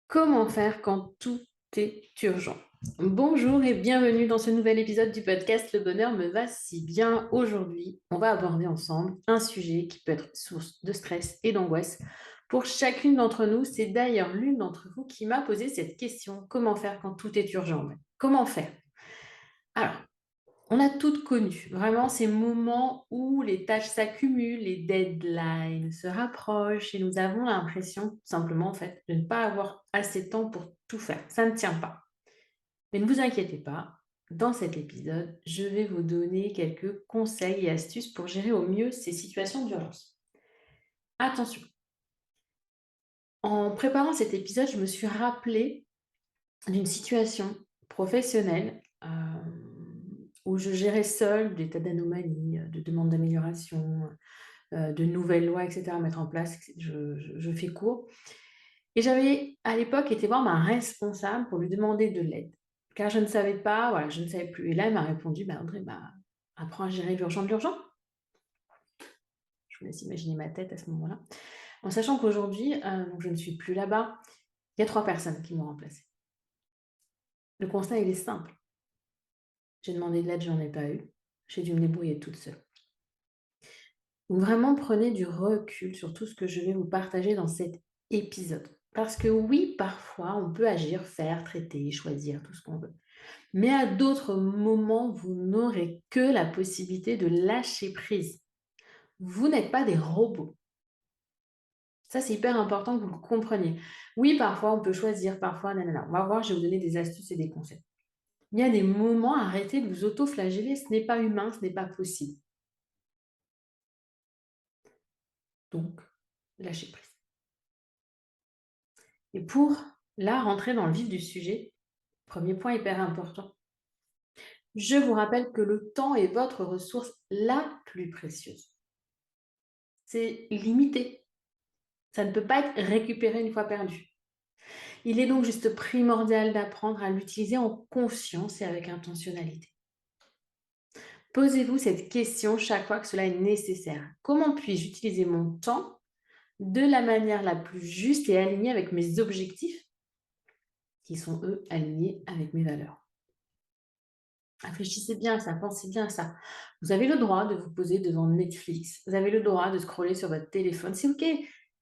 Comment faire quand tout est urgent? Bonjour et bienvenue dans ce nouvel épisode du podcast Le bonheur me va si bien. Aujourd'hui, on va aborder ensemble un sujet qui peut être source de stress et d'angoisse pour chacune d'entre nous. C'est d'ailleurs l'une d'entre vous qui m'a posé cette question. Comment faire quand tout est urgent? Comment faire? Alors, on a toutes connu vraiment ces moments où les tâches s'accumulent, les deadlines se rapprochent et nous avons l'impression tout simplement en fait de ne pas avoir assez de temps pour tout faire. Ça ne tient pas. Mais ne vous inquiétez pas, dans cet épisode, je vais vous donner quelques conseils et astuces pour gérer au mieux ces situations d'urgence. Attention, en préparant cet épisode, je me suis rappelé d'une situation professionnelle où je gérais seule des tas d'anomalies, de demandes d'amélioration, de nouvelles lois et cetera à mettre en place. Je fais court et j'avais à l'époque été voir ma responsable pour lui demander de l'aide, car je ne savais pas, voilà, je ne savais plus et là elle m'a répondu: «Bah, Audrey, apprends à gérer l'urgent de l'urgent». Je vous laisse imaginer ma tête à ce moment-là. En sachant qu'aujourd'hui, donc je ne suis plus là-bas, il y a 3 personnes qui m'ont remplacée. Le constat, il est simple. J'ai demandé de l'aide, j'en ai pas eu. J'ai dû me débrouiller toute seule. Donc vraiment, prenez du recul sur tout ce que je vais vous partager dans cet épisode. Parce que oui, parfois, on peut agir, faire, traiter, choisir, tout ce qu'on veut. Mais à d'autres moments, vous n'aurez que la possibilité de lâcher prise. Vous n'êtes pas des robots. Ça, c'est hyper important que vous le compreniez. Oui, parfois, on peut choisir, parfois, nanana. On va voir, je vais vous donner des astuces et des conseils. Il y a des moments, arrêtez de vous auto-flageller, ce n'est pas humain, ce n'est pas possible. Donc, lâchez prise. Et pour, là, rentrer dans le vif du sujet, premier point hyper important, je vous rappelle que le temps est votre ressource la plus précieuse. C'est limité. Ça ne peut pas être récupéré une fois perdu. Il est donc juste primordial d'apprendre à l'utiliser en conscience et avec intentionnalité. Posez-vous cette question chaque fois que cela est nécessaire. Comment puis-je utiliser mon temps de la manière la plus juste et alignée avec mes objectifs, qui sont, eux, alignés avec mes valeurs? Réfléchissez bien à ça, pensez bien à ça. Vous avez le droit de vous poser devant Netflix, vous avez le droit de scroller sur votre téléphone, c'est OK,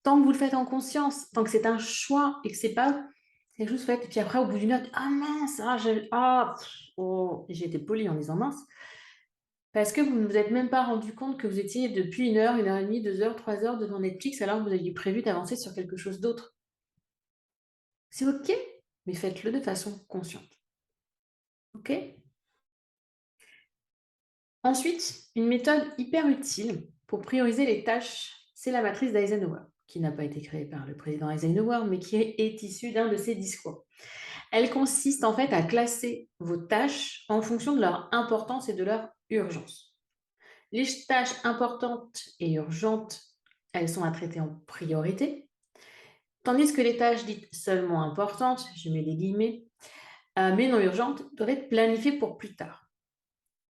tant que vous le faites en conscience, tant que c'est un choix et que c'est pas quelque chose fait et puis après au bout d'une heure: «Ah mince, oh» et j'ai été polie en disant mince, parce que vous ne vous êtes même pas rendu compte que vous étiez depuis 1 heure et demie, 2 heures, 3 heures devant Netflix alors que vous aviez prévu d'avancer sur quelque chose d'autre. C'est OK, mais faites-le de façon consciente. OK? Ensuite, une méthode hyper utile pour prioriser les tâches, c'est la matrice d'Eisenhower, qui n'a pas été créée par le président Eisenhower, mais qui est issue d'un de ses discours. Elle consiste en fait à classer vos tâches en fonction de leur importance et de leur urgence. Les tâches importantes et urgentes, elles sont à traiter en priorité, tandis que les tâches dites seulement importantes, je mets des guillemets, mais non urgentes, doivent être planifiées pour plus tard.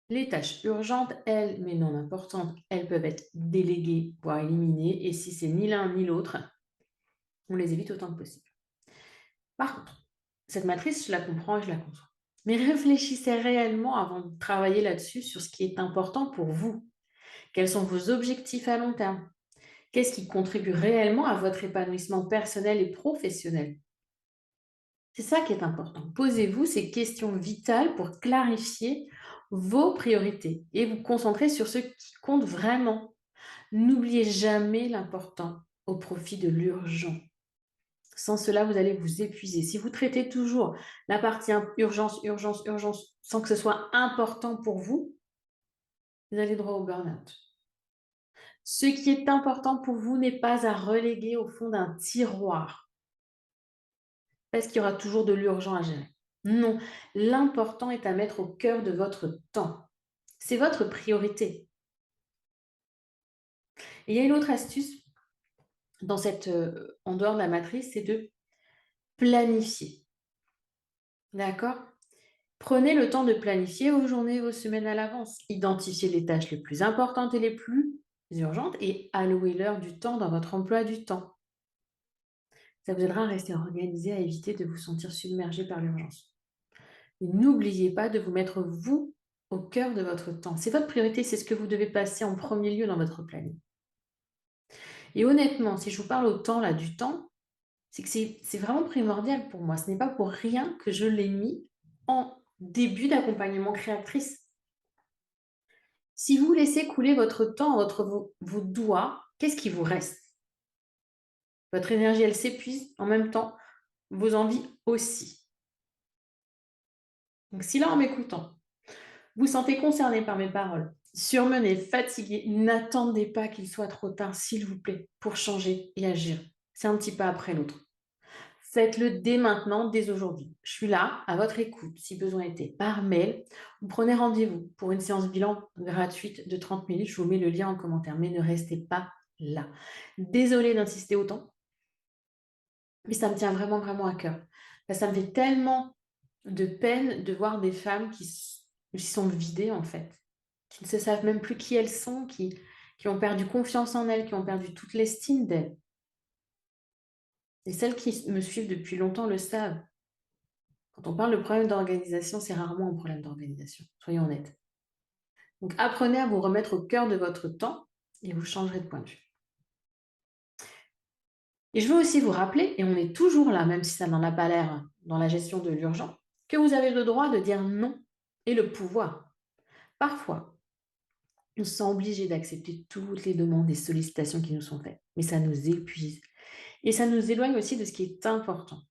Les tâches urgentes, elles, mais non importantes, elles peuvent être déléguées, voire éliminées, et si c'est ni l'un ni l'autre, on les évite autant que possible. Par contre, cette matrice, je la comprends et je la conçois. Mais réfléchissez réellement avant de travailler là-dessus sur ce qui est important pour vous. Quels sont vos objectifs à long terme? Qu'est-ce qui contribue réellement à votre épanouissement personnel et professionnel? C'est ça qui est important. Posez-vous ces questions vitales pour clarifier vos priorités et vous concentrer sur ce qui compte vraiment. N'oubliez jamais l'important au profit de l'urgent. Sans cela, vous allez vous épuiser. Si vous traitez toujours la partie urgence, urgence, urgence, sans que ce soit important pour vous, vous allez droit au burn-out. Ce qui est important pour vous n'est pas à reléguer au fond d'un tiroir, parce qu'il y aura toujours de l'urgent à gérer. Non, l'important est à mettre au cœur de votre temps. C'est votre priorité. Et il y a une autre astuce dans en dehors de la matrice, c'est de planifier. D'accord? Prenez le temps de planifier vos journées, vos semaines à l'avance. Identifiez les tâches les plus importantes et les plus urgentes et allouez-leur du temps dans votre emploi du temps. Ça vous aidera à rester organisé, à éviter de vous sentir submergé par l'urgence. Et n'oubliez pas de vous mettre vous au cœur de votre temps. C'est votre priorité, c'est ce que vous devez passer en premier lieu dans votre planning. Et honnêtement, si je vous parle autant là du temps, c'est que c'est vraiment primordial pour moi. Ce n'est pas pour rien que je l'ai mis en début d'accompagnement créatrice. Si vous laissez couler votre temps entre vos doigts, qu'est-ce qui vous reste? Votre énergie, elle s'épuise. En même temps, vos envies aussi. Donc si là, en m'écoutant, vous sentez concerné par mes paroles, surmené, fatigué, n'attendez pas qu'il soit trop tard, s'il vous plaît, pour changer et agir. C'est un petit pas après l'autre. Faites-le dès maintenant, dès aujourd'hui. Je suis là, à votre écoute, si besoin était, par mail. Vous prenez rendez-vous pour une séance bilan gratuite de 30 minutes. Je vous mets le lien en commentaire, mais ne restez pas là. Désolée d'insister autant, mais ça me tient vraiment, vraiment à cœur. Ça me fait tellement de peine de voir des femmes qui sont vidées, en fait, qui ne se savent même plus qui elles sont, qui ont perdu confiance en elles, qui ont perdu toute l'estime d'elles. Et celles qui me suivent depuis longtemps le savent. Quand on parle de problème d'organisation, c'est rarement un problème d'organisation, soyons honnêtes. Donc apprenez à vous remettre au cœur de votre temps et vous changerez de point de vue. Et je veux aussi vous rappeler, et on est toujours là, même si ça n'en a pas l'air dans la gestion de l'urgent, que vous avez le droit de dire non et le pouvoir. Parfois, on se sent obligé d'accepter toutes les demandes et sollicitations qui nous sont faites, mais ça nous épuise et ça nous éloigne aussi de ce qui est important.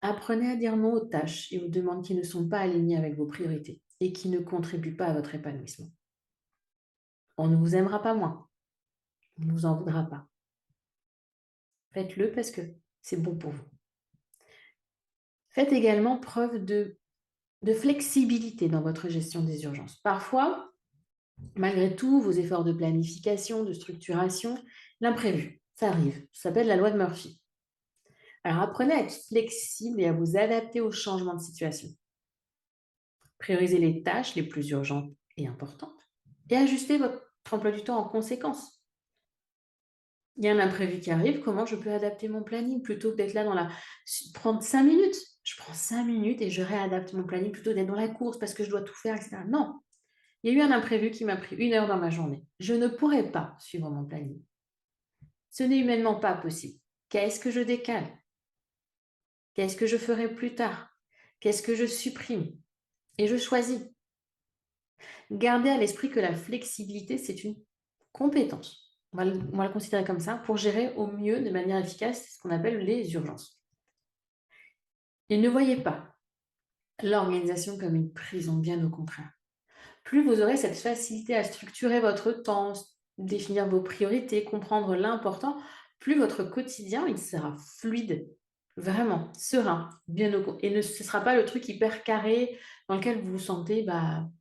Apprenez à dire non aux tâches et aux demandes qui ne sont pas alignées avec vos priorités et qui ne contribuent pas à votre épanouissement. On ne vous aimera pas moins, on ne vous en voudra pas. Faites-le parce que c'est bon pour vous. Faites également preuve de flexibilité dans votre gestion des urgences. Parfois, malgré tout, vos efforts de planification, de structuration, l'imprévu, ça arrive. Ça s'appelle la loi de Murphy. Alors apprenez à être flexible et à vous adapter aux changements de situation. Priorisez les tâches les plus urgentes et importantes et ajustez votre emploi du temps en conséquence. Il y a un imprévu qui arrive, comment je peux adapter mon planning plutôt que d'être là prendre 5 minutes. Je prends 5 minutes et je réadapte mon planning plutôt que d'être dans la course parce que je dois tout faire, etc. Non, il y a eu un imprévu qui m'a pris 1 heure dans ma journée. Je ne pourrais pas suivre mon planning. Ce n'est humainement pas possible. Qu'est-ce que je décale? Qu'est-ce que je ferai plus tard? Qu'est-ce que je supprime? Et je choisis. Gardez à l'esprit que la flexibilité, c'est une compétence. On va le considérer comme ça pour gérer au mieux, de manière efficace, ce qu'on appelle les urgences. Et ne voyez pas l'organisation comme une prison, bien au contraire. Plus vous aurez cette facilité à structurer votre temps, définir vos priorités, comprendre l'important, plus votre quotidien il sera fluide, vraiment serein, et ce ne sera pas le truc hyper carré dans lequel vous vous sentez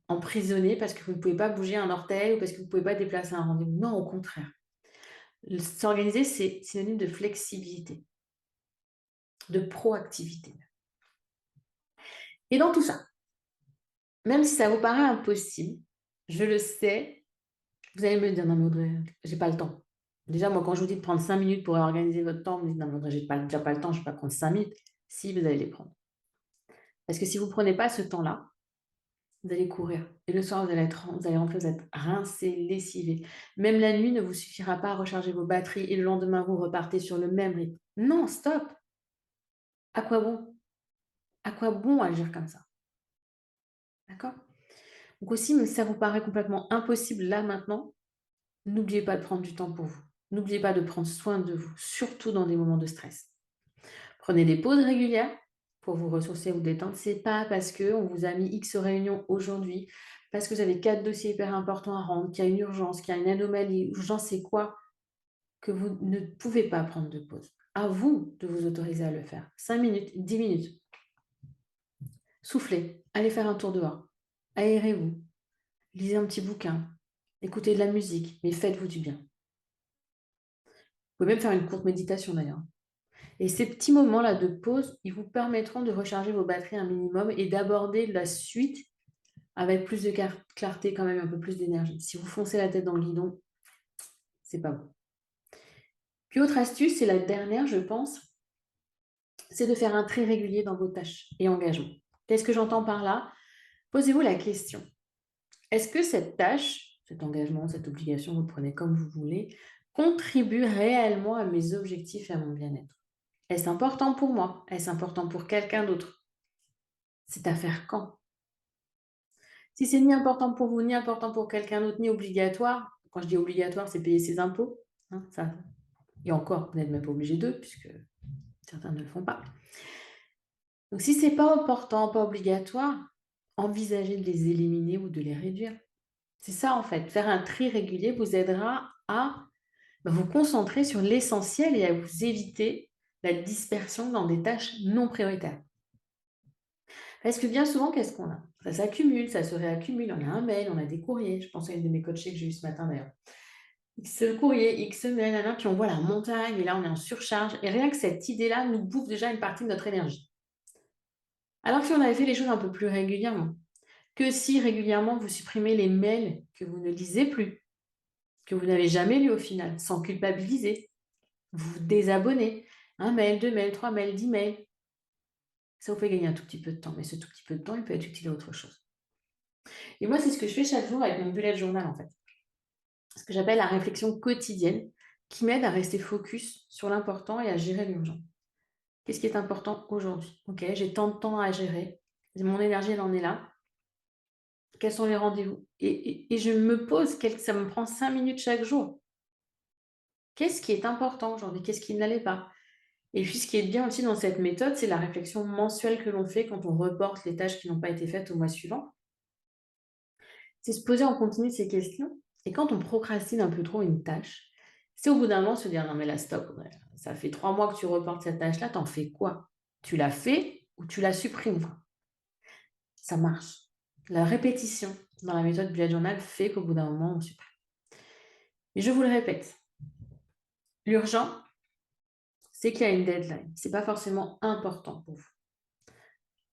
emprisonné parce que vous ne pouvez pas bouger un orteil ou parce que vous ne pouvez pas déplacer un rendez-vous. Non, au contraire. S'organiser, c'est synonyme de flexibilité, de proactivité. Et dans tout ça, même si ça vous paraît impossible, je le sais, vous allez me dire: «Non mais Audrey, j'ai pas le temps». Déjà, moi, quand je vous dis de prendre 5 minutes pour organiser votre temps, vous me dites: «Non mais Audrey, j'ai déjà pas le temps, je ne vais pas prendre 5 minutes». Si, vous allez les prendre. Parce que si vous ne prenez pas ce temps-là, vous allez courir et le soir, vous allez rentrer, vous êtes rincé, lessivé. Même la nuit ne vous suffira pas à recharger vos batteries et le lendemain, vous repartez sur le même rythme. Non, stop! À quoi bon? À quoi bon agir comme ça? D'accord? Donc aussi, même si ça vous paraît complètement impossible là, maintenant, n'oubliez pas de prendre du temps pour vous. N'oubliez pas de prendre soin de vous, surtout dans des moments de stress. Prenez des pauses régulières pour vous ressourcer ou détendre. C'est pas parce qu'on vous a mis X réunions aujourd'hui, parce que vous avez 4 dossiers hyper importants à rendre, qu'il y a une urgence, qu'il y a une anomalie, ou j'en sais quoi, que vous ne pouvez pas prendre de pause. À vous de vous autoriser à le faire. 5 minutes, 10 minutes. Soufflez, allez faire un tour dehors. Aérez-vous. Lisez un petit bouquin. Écoutez de la musique, mais faites-vous du bien. Vous pouvez même faire une courte méditation d'ailleurs. Et ces petits moments-là de pause, ils vous permettront de recharger vos batteries un minimum et d'aborder la suite avec plus de clarté, quand même un peu plus d'énergie. Si vous foncez la tête dans le guidon, c'est pas bon. Puis autre astuce, c'est la dernière, je pense, c'est de faire un tri régulier dans vos tâches et engagements. Qu'est-ce que j'entends par là? Posez-vous la question. Est-ce que cette tâche, cet engagement, cette obligation, vous le prenez comme vous voulez, contribue réellement à mes objectifs et à mon bien-être? Est-ce important pour moi? Est-ce important pour quelqu'un d'autre? C'est à faire quand? Si c'est ni important pour vous, ni important pour quelqu'un d'autre, ni obligatoire, quand je dis obligatoire, c'est payer ses impôts, hein, ça, et encore, vous n'êtes même pas obligé d'eux, puisque certains ne le font pas. Donc si c'est pas important, pas obligatoire, envisagez de les éliminer ou de les réduire. C'est ça en fait, faire un tri régulier vous aidera à vous concentrer sur l'essentiel et à vous éviter la dispersion dans des tâches non prioritaires. Parce que bien souvent, qu'est-ce qu'on a? Ça s'accumule, ça se réaccumule. On a un mail, on a des courriers. Je pense à une de mes coachées que j'ai eu ce matin d'ailleurs. X courriers, X mails, nanana, puis on voit la montagne et là on est en surcharge. Et rien que cette idée-là nous bouffe déjà une partie de notre énergie. Alors que si on avait fait les choses un peu plus régulièrement, que si régulièrement vous supprimez les mails que vous ne lisez plus, que vous n'avez jamais lus au final, sans culpabiliser, vous vous désabonnez. Un mail, 2 mails, 3 mails, 10 mails. Ça vous fait gagner un tout petit peu de temps, mais ce tout petit peu de temps, il peut être utile à autre chose. Et moi, c'est ce que je fais chaque jour avec mon bullet journal, en fait. Ce que j'appelle la réflexion quotidienne, qui m'aide à rester focus sur l'important et à gérer l'urgent. Qu'est-ce qui est important aujourd'hui? Ok, j'ai tant de temps à gérer. Mon énergie, elle en est là. Quels sont les rendez-vous? Et je me pose, ça me prend 5 minutes chaque jour. Qu'est-ce qui est important aujourd'hui? Qu'est-ce qui n'allait pas? Et puis, ce qui est bien aussi dans cette méthode, c'est la réflexion mensuelle que l'on fait quand on reporte les tâches qui n'ont pas été faites au mois suivant. C'est se poser en continu ces questions. Et quand on procrastine un peu trop une tâche, c'est au bout d'un moment se dire: «Non mais là stop, ouais, ça fait 3 mois que tu reportes cette tâche-là, t'en fais quoi? Tu l'as fait ou tu la supprimes?» Enfin, ça marche. La répétition dans la méthode bullet journal fait qu'au bout d'un moment, on supprime. Mais je vous le répète, l'urgent, c'est qu'il y a une deadline. C'est pas forcément important pour vous.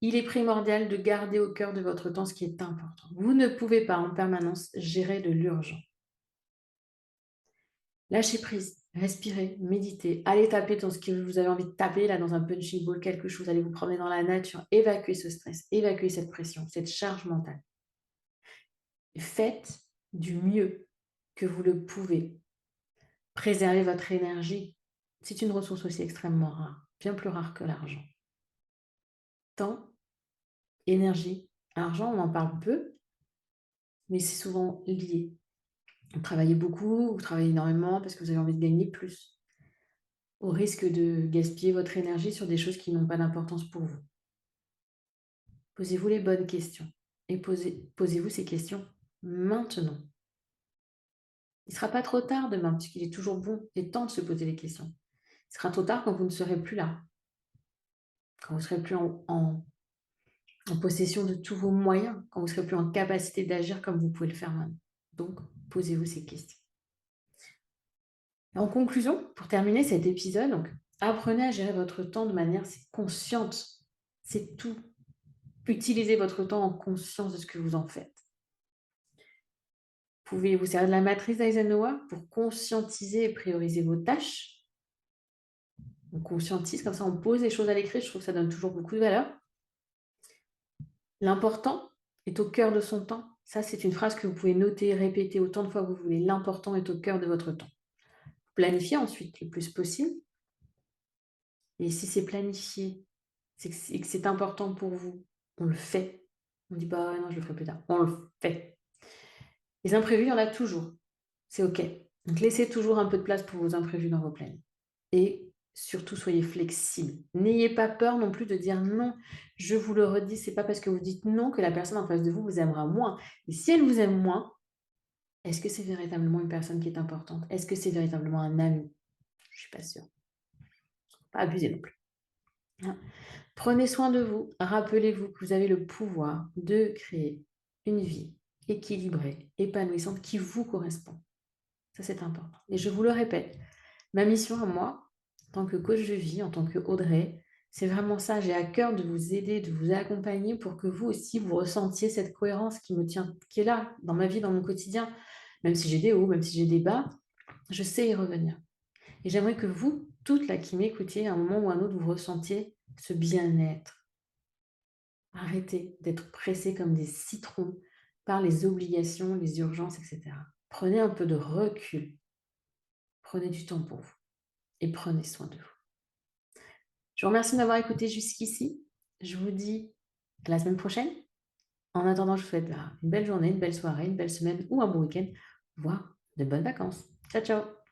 Il est primordial de garder au cœur de votre temps ce qui est important. Vous ne pouvez pas en permanence gérer de l'urgent. Lâchez prise, respirez, méditez, allez taper dans ce que vous avez envie de taper, là, dans un punching ball, quelque chose, allez vous promener dans la nature, évacuez ce stress, évacuez cette pression, cette charge mentale. Faites du mieux que vous le pouvez. Préservez votre énergie. C'est une ressource aussi extrêmement rare, bien plus rare que l'argent. Temps, énergie, argent, on en parle peu, mais c'est souvent lié. Vous travaillez beaucoup, vous travaillez énormément parce que vous avez envie de gagner plus, au risque de gaspiller votre énergie sur des choses qui n'ont pas d'importance pour vous. Posez-vous les bonnes questions et posez-vous ces questions maintenant. Il ne sera pas trop tard demain, puisqu'il est toujours bon et temps de se poser les questions. Il sera trop tard quand vous ne serez plus là, quand vous ne serez plus en possession de tous vos moyens, quand vous ne serez plus en capacité d'agir comme vous pouvez le faire maintenant. Donc, posez-vous ces questions. En conclusion, pour terminer cet épisode, donc, apprenez à gérer votre temps de manière consciente. C'est tout. Utilisez votre temps en conscience de ce que vous en faites. Vous pouvez vous servir de la matrice d'Eisenhower pour conscientiser et prioriser vos tâches. On conscientise, comme ça on pose les choses à l'écrit, je trouve que ça donne toujours beaucoup de valeur. L'important est au cœur de son temps. Ça, c'est une phrase que vous pouvez noter, répéter autant de fois que vous voulez. L'important est au cœur de votre temps. Planifiez ensuite le plus possible. Et si c'est planifié et que c'est important pour vous, on le fait. On ne dit pas: non, je le ferai plus tard. On le fait. Les imprévus, il y en a toujours. C'est OK. Donc, laissez toujours un peu de place pour vos imprévus dans vos plannings. Et surtout, soyez flexible. N'ayez pas peur non plus de dire non. Je vous le redis, c'est pas parce que vous dites non que la personne en face de vous vous aimera moins. Et si elle vous aime moins, est-ce que c'est véritablement une personne qui est importante? Est-ce que c'est véritablement un ami? Je ne suis pas sûre. Pas abuser non plus. Hein. Prenez soin de vous. Rappelez-vous que vous avez le pouvoir de créer une vie équilibrée, épanouissante, qui vous correspond. Ça, c'est important. Et je vous le répète, ma mission à moi, en tant que coach de vie, en tant que Audrey, c'est vraiment ça. J'ai à cœur de vous aider, de vous accompagner pour que vous aussi, vous ressentiez cette cohérence qui me tient, qui est là dans ma vie, dans mon quotidien. Même si j'ai des hauts, même si j'ai des bas, je sais y revenir. Et j'aimerais que vous, toutes là qui m'écoutiez, à un moment ou à un autre, vous ressentiez ce bien-être. Arrêtez d'être pressés comme des citrons par les obligations, les urgences, et cetera. Prenez un peu de recul, prenez du temps pour vous et prenez soin de vous. Je vous remercie de m'avoir écouté jusqu'ici. Je vous dis à la semaine prochaine. En attendant, je vous souhaite une belle journée, une belle soirée, une belle semaine ou un bon week-end, voire de bonnes vacances. Ciao, ciao!